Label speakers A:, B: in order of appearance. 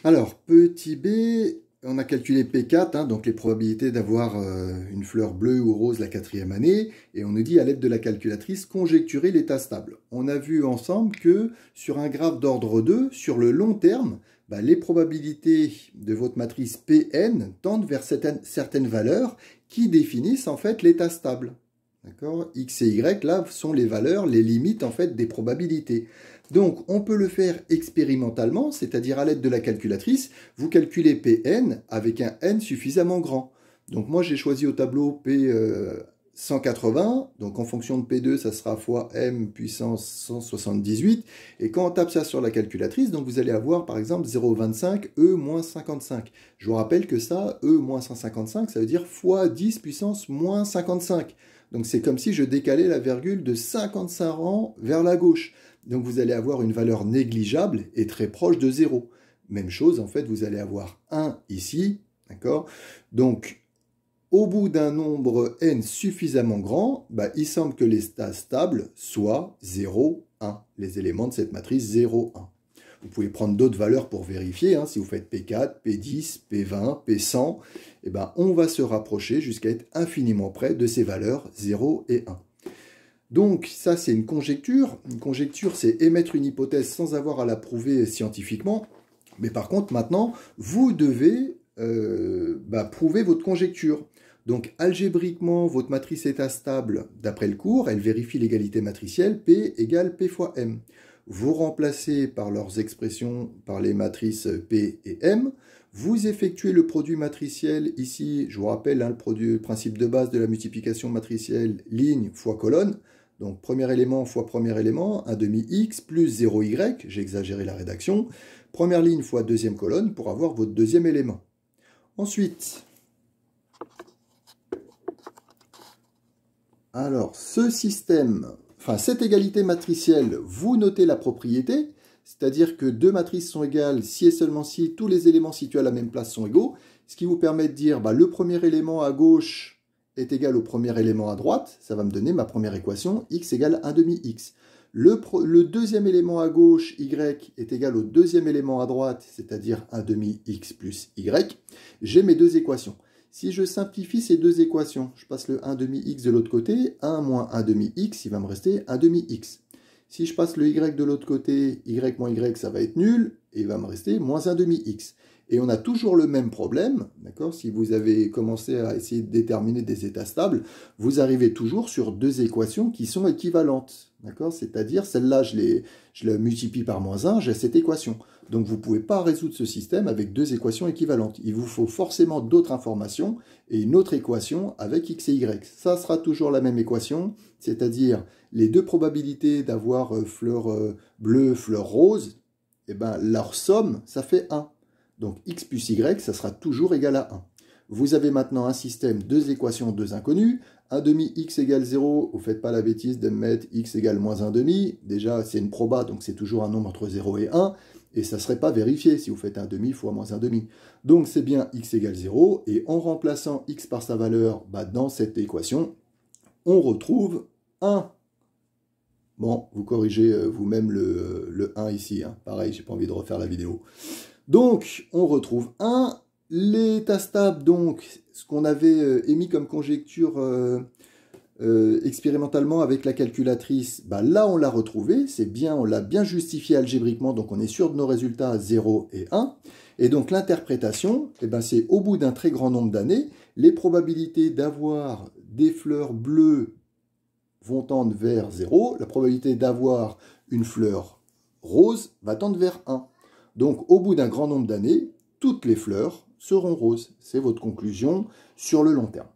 A: Alors, petit b, on a calculé P4, hein, donc les probabilités d'avoir une fleur bleue ou rose la 4e année, et on nous dit à l'aide de la calculatrice, conjecturer l'état stable. On a vu ensemble que sur un graphe d'ordre 2, sur le long terme, bah, les probabilités de votre matrice Pn tendent vers certaines valeurs qui définissent en fait l'état stable. D'accord ? X et Y, là, sont les valeurs, les limites en fait des probabilités. Donc, on peut le faire expérimentalement, c'est-à-dire à l'aide de la calculatrice. Vous calculez Pn avec un n suffisamment grand. Donc, moi, j'ai choisi au tableau P 180. Donc, en fonction de P2, ça sera fois m puissance 178. Et quand on tape ça sur la calculatrice, donc vous allez avoir, par exemple, 0,25 E moins 55. Je vous rappelle que ça, E moins 155, ça veut dire fois 10 puissance moins 55. Donc, c'est comme si je décalais la virgule de 55 rangs vers la gauche. Donc, vous allez avoir une valeur négligeable et très proche de 0. Même chose, en fait, vous allez avoir 1 ici, d'accord? Donc, au bout d'un nombre n suffisamment grand, bah, il semble que l'état stable soit 0, 1. Les éléments de cette matrice 0, 1. Vous pouvez prendre d'autres valeurs pour vérifier. Hein, si vous faites P4, P10, P20, P100, eh ben, on va se rapprocher jusqu'à être infiniment près de ces valeurs 0 et 1. Donc, ça, c'est une conjecture. Une conjecture, c'est émettre une hypothèse sans avoir à la prouver scientifiquement. Mais par contre, maintenant, vous devez prouver votre conjecture. Donc, algébriquement, votre matrice état stable, d'après le cours, elle vérifie l'égalité matricielle P égale P fois M. Vous remplacez par leurs expressions par les matrices P et M. Vous effectuez le produit matriciel ici, je vous rappelle, hein, le principe de base de la multiplication matricielle, ligne fois colonne. Donc, premier élément fois premier élément, 1 demi x plus 0y, j'ai exagéré la rédaction. Première ligne fois deuxième colonne pour avoir votre deuxième élément. Ensuite, alors, ce système, enfin, cette égalité matricielle, vous notez la propriété, c'est-à-dire que deux matrices sont égales si et seulement si tous les éléments situés à la même place sont égaux, ce qui vous permet de dire bah, le premier élément à gauche est égal au premier élément à droite, ça va me donner ma première équation, x égale 1 demi x. Le deuxième élément à gauche, y, est égal au deuxième élément à droite, c'est-à-dire 1 demi x plus y. J'ai mes deux équations. Si je simplifie ces deux équations, je passe le 1 demi x de l'autre côté, 1 moins 1 demi x, il va me rester 1 demi x. Si je passe le y de l'autre côté, y moins y, ça va être nul, et il va me rester moins 1 demi x. Et on a toujours le même problème, d'accord? Si vous avez commencé à essayer de déterminer des états stables, vous arrivez toujours sur deux équations qui sont équivalentes, d'accord? C'est-à-dire, celle-là, je la multiplie par moins 1, j'ai cette équation. Donc, vous ne pouvez pas résoudre ce système avec deux équations équivalentes. Il vous faut forcément d'autres informations et une autre équation avec x et y. Ça sera toujours la même équation, c'est-à-dire les deux probabilités d'avoir fleur bleue, fleur rose, eh ben, leur somme, ça fait 1. Donc x plus y, ça sera toujours égal à 1. Vous avez maintenant un système, deux équations, deux inconnues. 1 demi x égale 0, vous ne faites pas la bêtise de mettre x égale moins 1 demi. Déjà, c'est une proba, donc c'est toujours un nombre entre 0 et 1. Et ça ne serait pas vérifié si vous faites 1 demi fois moins 1 demi. Donc c'est bien x égale 0. Et en remplaçant x par sa valeur dans cette équation, on retrouve 1. Bon, vous corrigez vous-même le 1 ici. Hein. Pareil, j'ai pas envie de refaire la vidéo. Donc, on retrouve 1. L'état stable, donc, ce qu'on avait émis comme conjecture expérimentalement avec la calculatrice, bah, là, on l'a retrouvé. C'est bien, on l'a bien justifié algébriquement, donc on est sûr de nos résultats 0 et 1. Et donc, l'interprétation, eh ben, c'est au bout d'un très grand nombre d'années, les probabilités d'avoir des fleurs bleues vont tendre vers 0. La probabilité d'avoir une fleur rose va tendre vers 1. Donc, au bout d'un grand nombre d'années, toutes les fleurs seront roses. C'est votre conclusion sur le long terme.